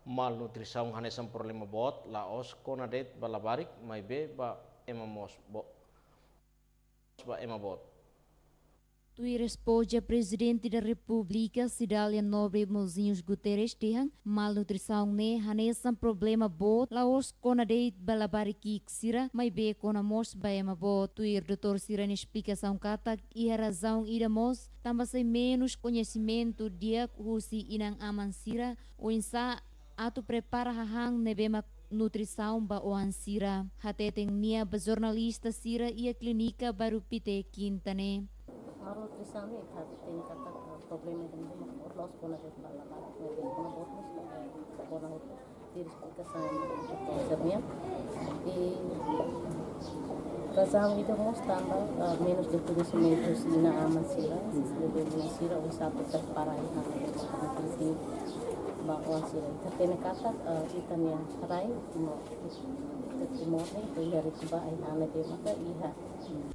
malnutrição hanesam problema bot laos konadet balabarik mai be ba emamos bot. Tui responde a presidente da República, Cidália Nobre Mozinhos Guterres, dihang malnutrição ne hanesam problema bot laos konadeit balabariki sira mai be konamos baema bot. Tui doutor Sirane explicação kata e a razão idamos também sem menos conhecimento dia husi inang aman sira o insa atu prepara hahang nebema nutrição ba o ansira hateteng nia ba jornalista sira e a clínica baru pite quintane. Nutrição ni tem kata problema dengan los pun ada bala bala dengan pun botmus pun ada tiris explicação sabia e razão itu mos tambah menos de conhecimento sina aman sila lebih sila usaha terparai nutrisi bahwa sila tapi kata kita ni rai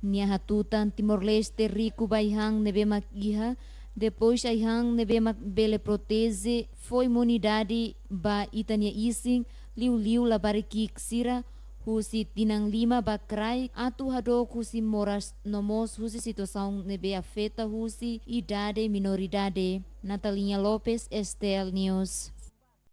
Nia hatutan Timor-Leste rico baihang nebemak iha, depois aihang nebemak bele proteze, foi imunidade ba itania ising, liu labariki ksira, husi tinang lima bakrai, atu hadok husi moras nomos husi situação nebe afeta husi idade minoridade. Natalinha Lopes, Estel News.